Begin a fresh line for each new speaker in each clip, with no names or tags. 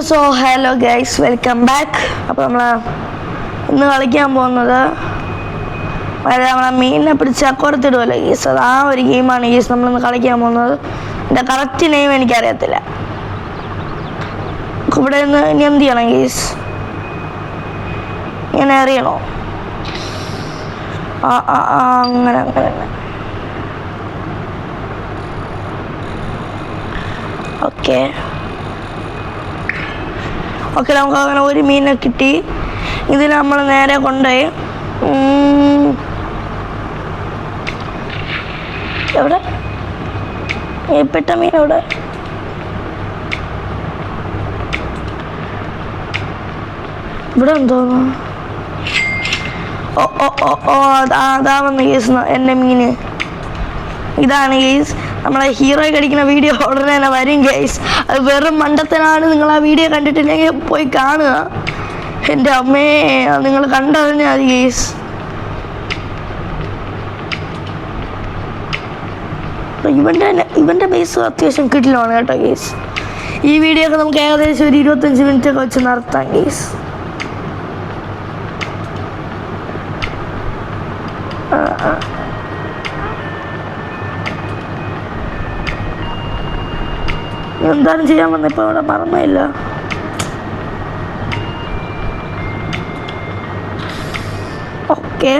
So hello guys, welcome back. അപ്പോൾ നമ്മൾ ഇന്ന് കളിക്കാൻ പോകുന്നത് നമ്മളെ മീനിനെ പിടിച്ച് അക്കോറത്തിടുമല്ലോ ഗീസ്, അത് ആ ഒരു ഗെയിമാണ് ഗീസ് നമ്മളിന്ന് കളിക്കാൻ പോകുന്നത്. എൻ്റെ കറക്റ്റ് നെയിം എനിക്കറിയത്തില്ല. ഇവിടെ നിന്ന് ഇനി എന്ത് ചെയ്യണം ഗീസ്? ഇങ്ങനെ അറിയണോ? അങ്ങനെ ഓക്കെ നമുക്ക് അങ്ങനെ ഒരു മീനെ കിട്ടി. ഇതിന് നമ്മൾ നേരെ കൊണ്ടുപോയി എവിടെ പെട്ട മീൻ എവിടെ? ഇവിടെ എന്തോന്നു? അതാ വന്ന് കേസ് എൻ്റെ മീന്. ഇതാണ് കേസ് നമ്മളെ ഹീറോയ്ക്ക് അടിക്കുന്ന വീഡിയോ ഉടനെ തന്നെ വരും ഗൈസ്. അത് വെറും മണ്ടത്തനാണ്. നിങ്ങൾ ആ വീഡിയോ കണ്ടിട്ടില്ലെങ്കിൽ പോയി കാണുക. എൻ്റെ അമ്മേ, നിങ്ങൾ കണ്ടറിഞ്ഞാൽ മതി ഗൈസ്. ഇവൻ്റെ ബേസ് അത്യാവശ്യം കിട്ടിലാണ് കേട്ടോ ഗൈസ്. ഈ വീഡിയോ ഒക്കെ നമുക്ക് ഏകദേശം ഒരു 25 മിനിറ്റ് ഒക്കെ വെച്ച് നടത്താം ഗൈസ്. എന്തായാലും ചെയ്യാൻ വന്ന ഇപ്പൊ അവിടെ മറന്നില്ല. ഓക്കെ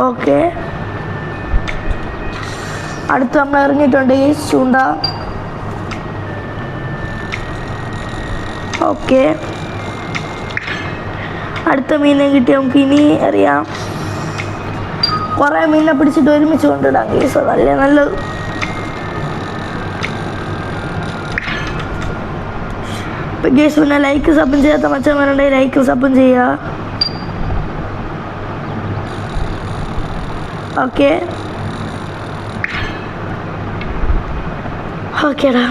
ഓക്കെ അടുത്ത് നമ്മൾ ഇറങ്ങിയിട്ടുണ്ട് ഈ ചൂണ്ട. ഓക്കെ അടുത്ത മീനെ കിട്ടി. നമുക്ക് ഇനി അറിയാം കുറേ മീനിനെ പിടിച്ചിട്ട് ഒരുമിച്ച് കൊണ്ടിടാം കേസ്, അതല്ലേ നല്ലത്. കേസ് പിന്നെ ലൈക്ക് സബും ചെയ്യാത്ത മച്ചന്മാരുണ്ടെങ്കിൽ ലൈക്ക് സബും ചെയ്യുക. ഓക്കേടാ,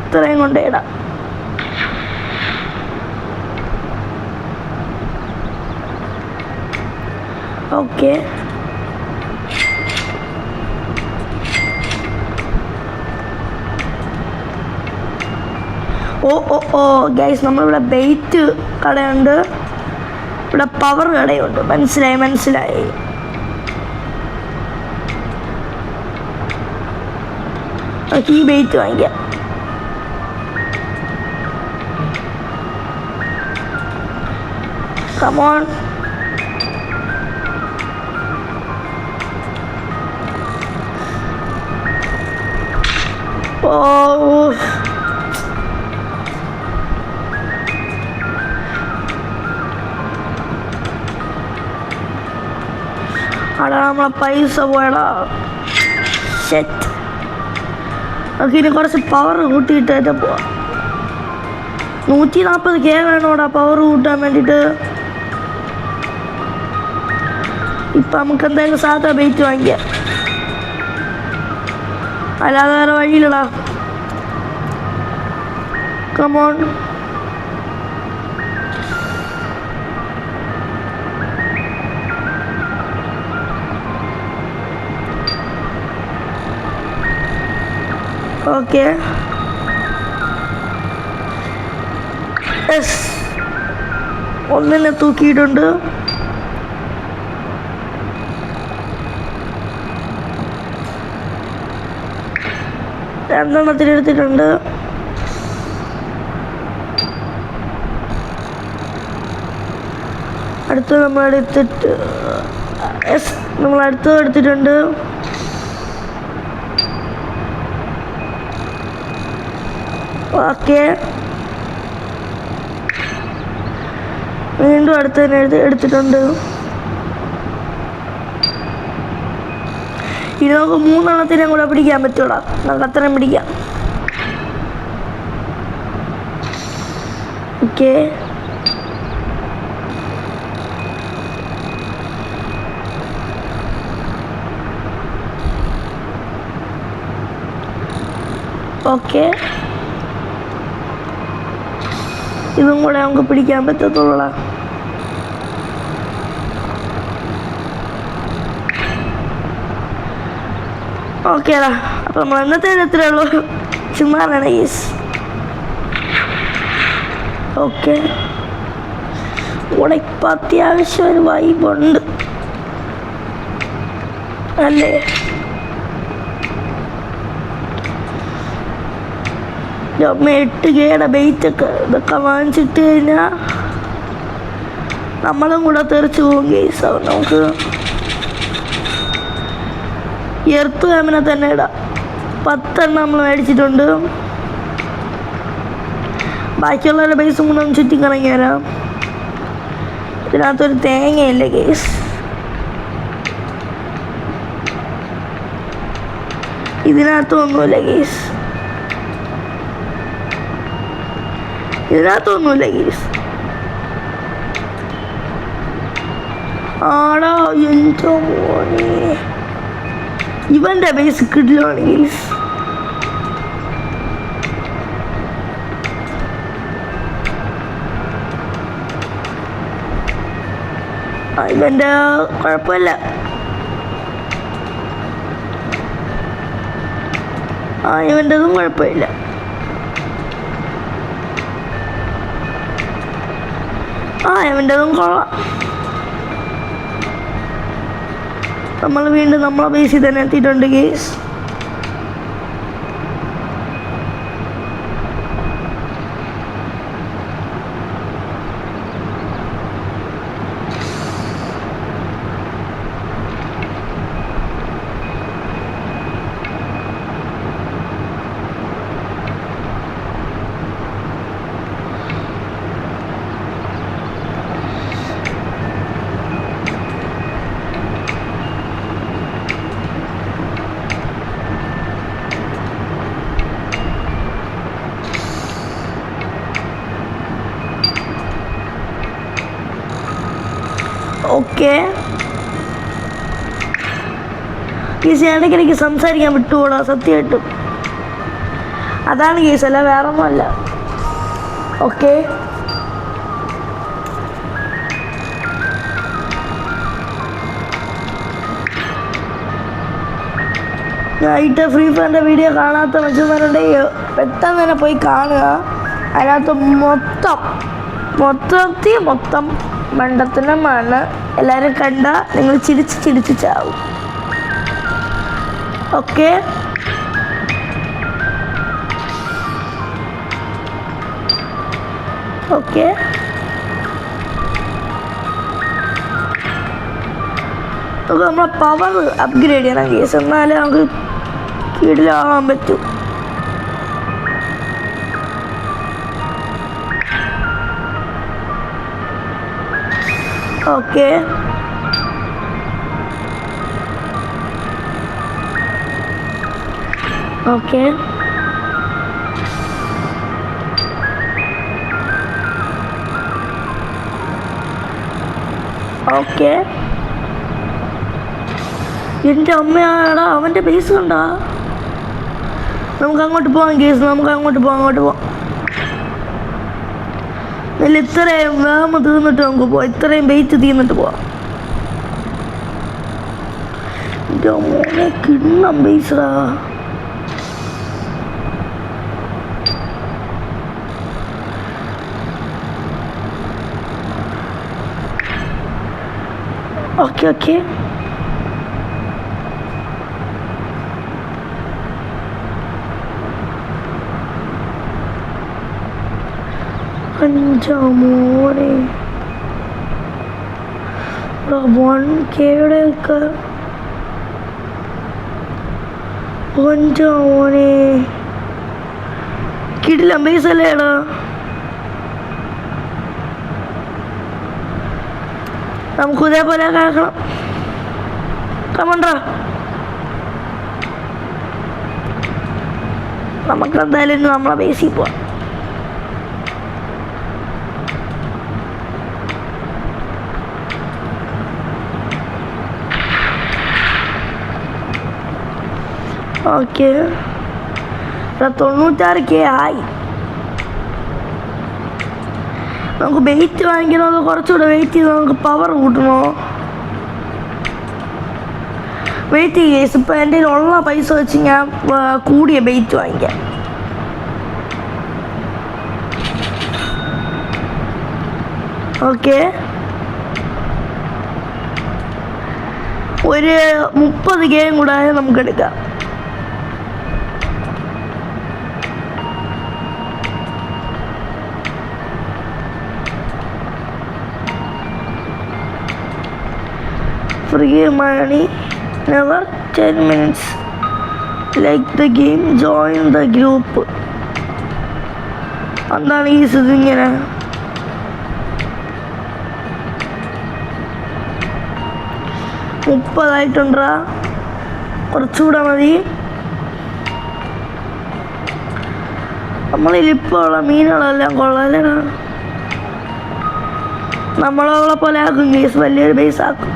ഇത്രയും കൊണ്ടേടാം. ഓക്കെ ഓ ഗൈസ്, നമ്മളിവിടെ ബെയ്റ്റ് കടയുണ്ട്, ഇവിടെ പവർ കടയുണ്ട്. മനസ്സിലായി. ഈ ബെയ്റ്റ് വാങ്ങിക്കാം. കമോൺ. അടാ, നമ്മളെ പൈസ പോയടാ. സെറ്റ്. നമുക്ക് ഇനി കുറച്ച് പവർ കൂട്ടിയിട്ടേറ്റ് പോവാം. 140K വേണോടാ പവർ കൂട്ടാൻ വേണ്ടിയിട്ട്. ഇപ്പം നമുക്ക് എന്തായാലും സാധാ ബെയ്റ്റ് വാങ്ങിക്കാം, അല്ലാതെ വേറെ വഴിയില്ലടാ. കമോൺ. ഓക്കെ ഒന്നിനെ തൂക്കിയിട്ടുണ്ട്. രണ്ടെണ്ണത്തിനെടുത്തിട്ടുണ്ട്. അടുത്ത് നമ്മൾ എടുത്തിട്ടുണ്ട്. ഓക്കെ, വീണ്ടും അടുത്തന്നെ എടുത്തിട്ടുണ്ട്. ഇനി നമുക്ക് 3 കൂടെ പിടിക്കാൻ പറ്റൂടാ. നമുക്ക് അത്രയും പിടിക്കാം. ഓക്കെ ഓക്കെ ഇതും കൂടെ നമുക്ക് പിടിക്കാൻ പറ്റത്തുള്ളൂ. ഓക്കേടാ, അപ്പം നമ്മൾ ഇന്നത്തെ എത്രയേ ഉള്ളൂ, ചുമ്മാറാണ് ഗൈസ്. ഓക്കെ, ഇവിടെ ഇപ്പം അത്യാവശ്യം ഒരു വൈബുണ്ട് അല്ലേ? അമ്മ 8Kയുടെ ബെയ്റ്റൊക്കെ ഇതൊക്കെ വാങ്ങിച്ചിട്ട് കഴിഞ്ഞാൽ നമ്മളും കൂടെ തെറിച്ച് പോകും ഗൈസ്. അത് നമുക്ക് എർത്ത് ക്യാമിനെ തന്നെ ഇടാം. 10 നമ്മൾ മേടിച്ചിട്ടുണ്ട്. ബാക്കിയുള്ളവരുടെ ബേസും കൂടെ ഒന്ന് ചുറ്റിക്കറങ്ങി വരാം. ഇതിനകത്തൊരു തേങ്ങയില്ല ഗൈസ്. ഇതിനകത്തൊന്നുമില്ല ഗൈസ്. ആടാ എന്തോ മോനെ, ഇവൻ്റെ ബേസ് കിടിലാണ് ഗൈസ്. ഇവൻ്റെ കുഴപ്പമില്ല. ഇവൻ്റെതും കുഴപ്പമില്ല. ഇവൻ്റെതും കൊള്ളാം. നമ്മൾ വീണ്ടും നമ്മളെ ബേസിൽ തന്നെ എത്തിയിട്ടുണ്ട് ഗൈസ്. ഓക്കെ കേസ്, ഇടയ്ക്കിടയ്ക്ക് സംസാരിക്കാൻ വിട്ടുകൂടാ സത്യമായിട്ടും. അതാണ് കേസ്, അല്ല വേറെ ഒന്നുമല്ല. ഓക്കെ, നൈറ്റ് ഫ്രീ ഫയറിൻ്റെ വീഡിയോ കാണാത്ത മനുഷ്യന്മാരുണ്ടെങ്കിൽ പെട്ടെന്ന് തന്നെ പോയി കാണുക. അതിനകത്ത് മൊത്തം മണ്ടത്തനമാണ്. എല്ലാവരും കണ്ട നിങ്ങൾ ചിരിച്ച് ചാവും. ഓക്കെ, നമ്മളെ പവർ അപ്ഗ്രേഡ് ചെയ്യണം കേസ്, എന്നാലേ നമുക്ക് കീഴിലാവാൻ പറ്റൂ. Okay, okay, okay. എൻ്റെ അമ്മയാടാ, അവൻ്റെ ബേസ് കണ്ടാ. നമുക്ക് അങ്ങോട്ട് പോവാം കേസ്, അങ്ങോട്ട് പോവാം. ഇതിൽ ഇത്രയും വേമ തീർന്നിട്ട് നമുക്ക് പോവാം, ഇത്രയും വെയിറ്റ് തീർന്നിട്ട് പോവാം. എൻ്റെ മോനെ കിണ്ണം ബേസറാ. ഓക്കെ, മോനെ 1Kയുടെ ഒക്കെ മോനെ കിടില ബേസ് അല്ലേടാ. നമുക്ക് ഇതേപോലെ കേൾക്കണം. കമണ്ടാ, നമുക്ക് എന്തായാലും നമ്മളെ ബേസിൽ പോവാം. ഓക്കെ, 96K ആയി. നമുക്ക് വെയിറ്റ് വാങ്ങിക്കണോ, കുറച്ചുകൂടെ വെയിറ്റ് ചെയ്ത് നമുക്ക് പവർ കൂട്ടണോ? വെയിറ്റ് ചെയ്യ ഗൈസ്. ഇപ്പം എൻ്റെ ഉള്ള പൈസ വെച്ച് ഞാൻ കൂടിയ ബെയ്റ്റ് വാങ്ങിക്കാം. ഓക്കെ, ഒരു 30 ഗെയിം കൂടെ നമുക്ക് എടുക്കാം. Free money, never 10 minutes. Like the game, join the group. എന്താണ് ഈ ഇതിങ്ങനെ? $30 കുറച്ചുകൂടെ മതി. നമ്മളിപ്പോൾ ഉള്ള മീനുകളെല്ലാം കൊള്ളാലോ. നമ്മളെ പോലെ ആക്കും കേസ്, വലിയൊരു ബേസ് ആക്കും.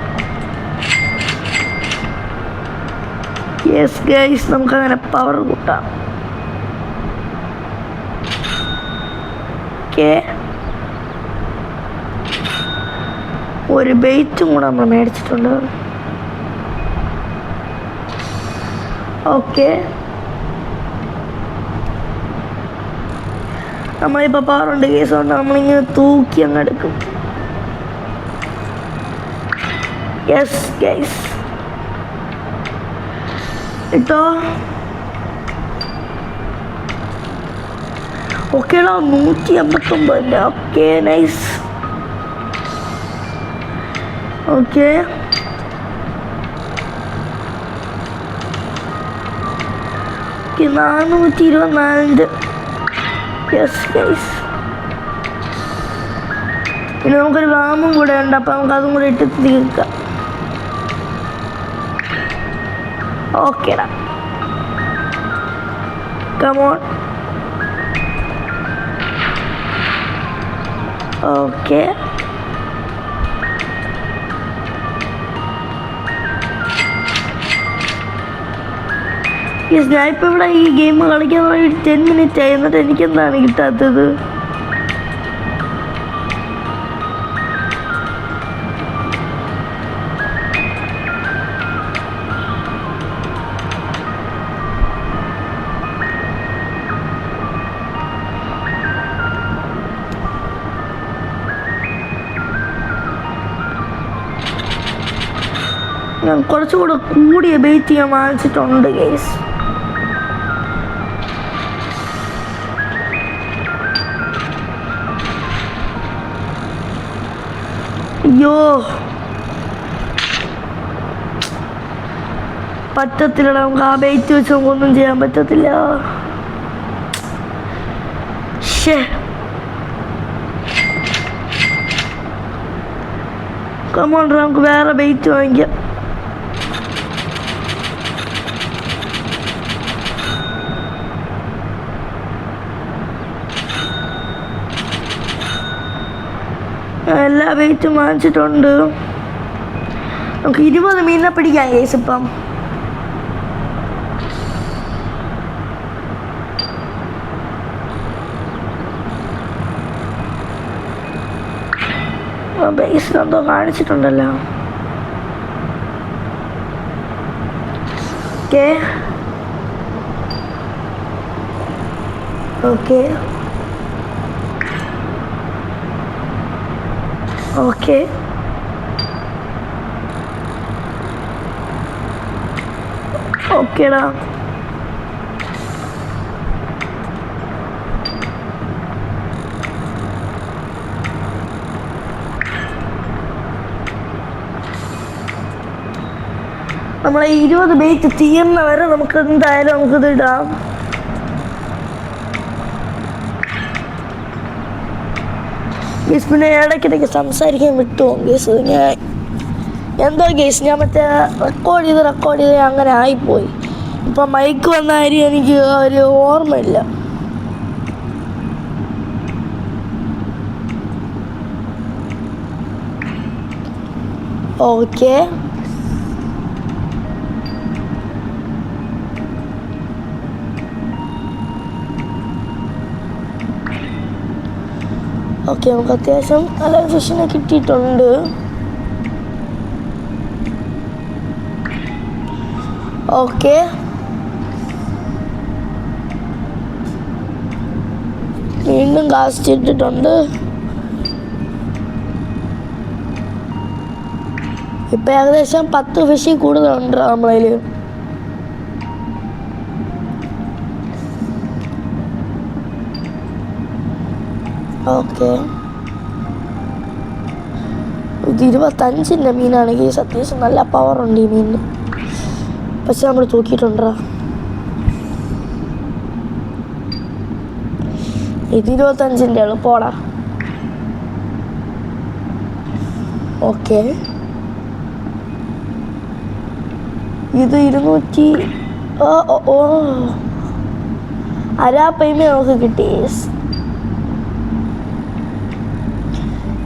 യെസ് ഗൈസ്, നമുക്കങ്ങനെ പവർ കൂട്ടാം. ഓക്കെ, ഒരു ബെയ്റ്റും കൂടെ നമ്മൾ മേടിച്ചിട്ടുണ്ട്. ഓക്കെ, നമ്മളിപ്പോൾ പവറുണ്ട് കേസ് കൊണ്ട് നമ്മളിങ്ങനെ തൂക്കി അങ്ങ് എടുക്കും. യെസ് ഗൈസ്, ഇട്ടോ ഓക്കേടാ, 189. Okay nice. Okay, okay 424. Yes guys, പിന്നെ നമുക്കൊരു വാമും കൂടെ ഉണ്ട്, അപ്പം നമുക്ക് അതും കൂടെ ഇട്ട് തീർക്കാം. ഓക്കേടാ, കമോൺ. ഓക്കെ, ഞാൻ ഇപ്പം ഇവിടെ ഈ ഗെയിം കളിക്കാൻ 10 മിനിറ്റ് ആയി, എന്നിട്ട് എനിക്കെന്താണ് കിട്ടാത്തത്? ഞാൻ കുറച്ചുകൂടെ കൂടിയ ബെയ്റ്റ് ഞാൻ വാങ്ങിച്ചിട്ടുണ്ട് ഗൈസ്. അയ്യോ, പറ്റത്തില്ലടാ, നമുക്ക് ആ ബെയ്റ്റ് വെച്ച് നമുക്കൊന്നും ചെയ്യാൻ പറ്റത്തില്ല. ഷേ, കമോൺ, നമുക്ക് വേറെ ബെയ്റ്റ് വാങ്ങിക്കാം. എല്ലാ വെയിറ്റും വാങ്ങിച്ചിട്ടുണ്ട്. നമുക്ക് 20 മീനിനെ പിടിക്കാം ഗൈസ്. ഇപ്പം ബേസിലെന്തോ കാണിച്ചിട്ടുണ്ടല്ലോ. ഓക്കെ, ഓക്കെ, ഓക്കെ, ഓക്കേടാ. നമ്മളെ 20 ബെയ്റ്റ് തീർന്ന വരെ നമുക്ക് എന്തായാലും നമുക്കിത് ഇടാം. ഗേസ്, പിന്നെ ഇടയ്ക്കിടയ്ക്ക് സംസാരിക്കാൻ വിട്ടുപോകും ഗേസ്. ഞാൻ എന്തോ ഗേസ്, ഞാൻ മറ്റേ റെക്കോർഡ് ചെയ്ത് അങ്ങനെ ആയിപ്പോയി. ഇപ്പം മൈക്ക് വന്ന കാര്യം എനിക്ക് ഒരു ഓർമ്മയില്ല. ഓക്കെ, ഓക്കെ, നമുക്ക് അത്യാവശ്യം നല്ല ഫിഷിനെ കിട്ടിയിട്ടുണ്ട്. ഓക്കെ, വീണ്ടും കാസ്റ്റ് ഇട്ടിട്ടുണ്ട്. ഇപ്പം ഏകദേശം 10 ഫിഷിൽ കൂടുതലുണ്ട് നമ്മളതിൽ. ഓക്കെ, ഇത് 25ൻ്റെ മീനാണെങ്കിൽ അത്യാവശ്യം നല്ല പവറുണ്ട് ഈ മീനിന്. പക്ഷെ നമ്മൾ തൂക്കിയിട്ടുണ്ടോ? ഇത് 25ൻ്റെ എളുപ്പമാടാ. ഓക്കെ, ഇത് 200. ഓ അരാപ്പയ്മ നമുക്ക് കിട്ടി.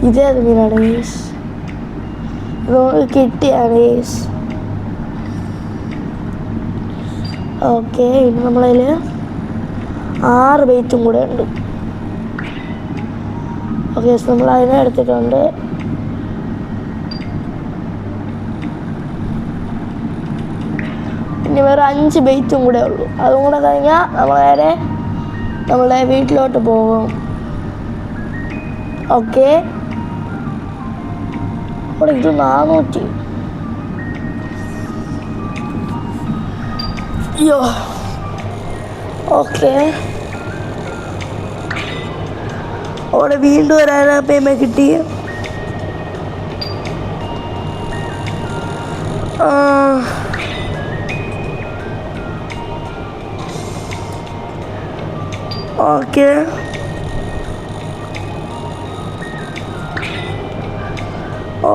ഇതേത് മീനാണ് ഗൈസ്? ഇത് നമുക്ക് കിട്ടിയാണ് ഗൈസ്. ഓക്കെ, ഇനി നമ്മളതിൽ 6 ബെയ്റ്റും കൂടെ ഉണ്ട്. ഓക്കെ, നമ്മൾ അതിനെ എടുത്തിട്ടുണ്ട്. ഇനി വേറെ 5 ബെയ്റ്റും കൂടെ ഉള്ളൂ. അതും കൂടെ കഴിഞ്ഞാൽ നമ്മൾ നേരെ നമ്മളെ വീട്ടിലോട്ട് പോകും. ഓക്കെ, അവിടെ ഇത് 400. അയ്യോ. ഓക്കെ, അവിടെ വീണ്ടും ഒരു അരാപ്പയ്മ കിട്ടി. ഓക്കെ,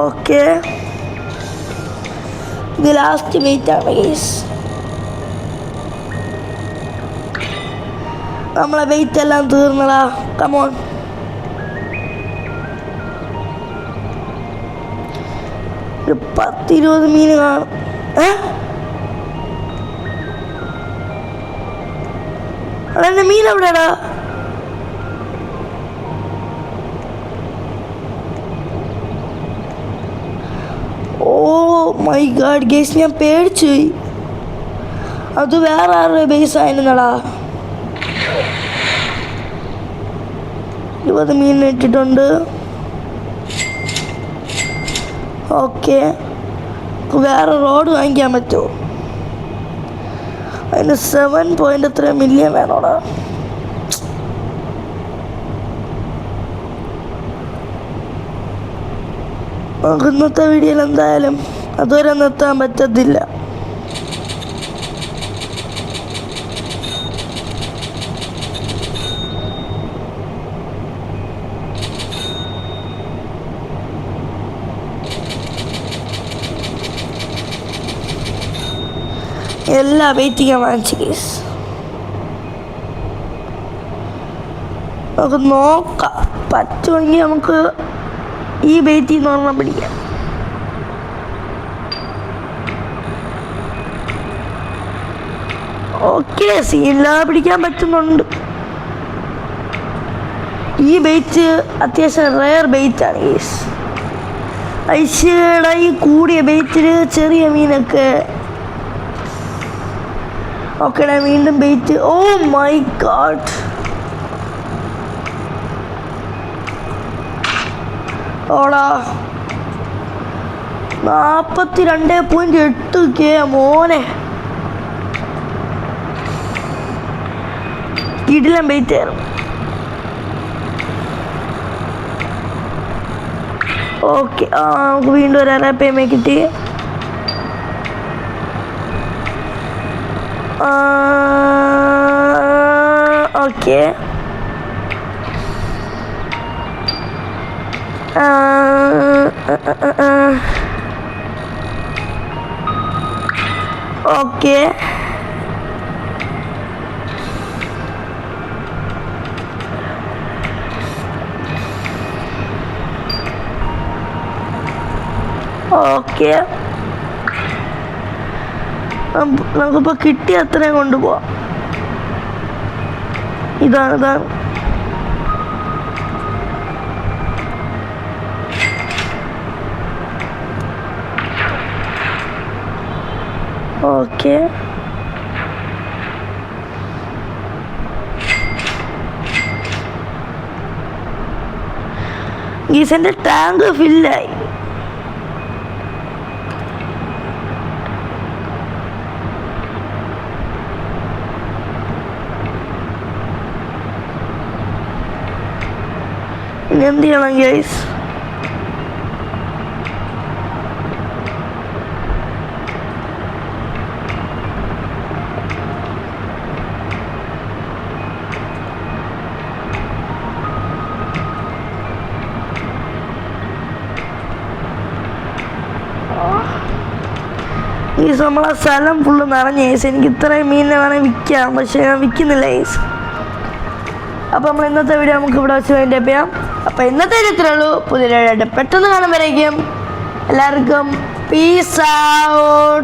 ഓക്കെ, ഇത് ലാസ്റ്റ് വെയിറ്റാണ് ഗൈസ്. നമ്മളെ വെയിറ്റ് എല്ലാം തീർന്നടാ. കമോൺ, ഒരു 10-20 മീൻ കാണും. അതെന്റെ മീൻ എവിടെയാടാ? ഓ മൈ ഗാഡ് ഗൈസ്, ഞാൻ പേടിച്ചു പോയി. അത് വേറെ ആരുടെ ബേസ് ആയിരുന്നടാ. 20 മീൻ ഇട്ടിട്ടുണ്ട്. ഓക്കെ, വേറെ റോഡ് വാങ്ങിക്കാൻ പറ്റുമോ? അതിന് 7.3 മില്യൺ വേണോടാ. നമുക്ക് ഇന്നത്തെ വീഡിയോയിൽ എന്തായാലും അതുവരെ നിർത്താൻ പറ്റത്തില്ല. എല്ലാ വെയിറ്റിംഗ് വാങ്ങിച്ചു കേസ്. നമുക്ക് നോക്കാം, പറ്റുമെങ്കിൽ നമുക്ക് ഈ ബെയ്റ്റിൽ നിന്ന് പറഞ്ഞാൽ പിടിക്കാം. ഓക്കെ, സീനില്ലാതെ പിടിക്കാൻ പറ്റുന്നുണ്ട്. ഈ ബെയ്റ്റ് അത്യാവശ്യം റെയർ ബെയ്റ്റാണ് കേസ്. ഐശ്വര്യ ഈ കൂടിയ ബെയ്റ്റിൽ ചെറിയ മീനൊക്കെ. ഓക്കെടാ, വീണ്ടും ബെയ്റ്റ്. ഓ മൈ ഗാഡ്, ഓടാ 42.8K മോനെ. കിടിലൻ ബെയ്റ്റ് ആയിരുന്നു. ഓക്കെ, നമുക്ക് വീണ്ടും ഒരു അരാപ്പയ്മ കിട്ടി. ഓക്കെ, ഓക്കെ, ഓക്കെ, നമുക്കിപ്പോൾ കിട്ടിയ അത്രയും കൊണ്ടുപോവാം. ഇതാണ്. ഓക്കെ. ഗീസന്റെ ടാങ്ക് ഫില്ലായി. ഇനി എന്ത് ചെയ്യണം ഗൈസ്? ഗൈസ് നമ്മളെ സ്ഥലം ഫുള്ള് നിറഞ്ഞ് ഗൈസ്. എനിക്ക് ഇത്രയും മീനിനെ വേണമെങ്കിൽ വിൽക്കാം, പക്ഷേ ഞാൻ വിൽക്കുന്നില്ല ഗൈസ്. അപ്പോൾ നമ്മൾ ഇന്നത്തെ വീഡിയോ നമുക്ക് ഇവിടെ വെച്ച് വേണ്ടി ചെയ്യാം. അപ്പോൾ ഇന്നത്തെ ഇത്രയേ ഉള്ളൂ. പുതിയ പെട്ടെന്ന് കാണുമ്പോഴേക്കും എല്ലാവർക്കും പീസ് ഔട്ട്.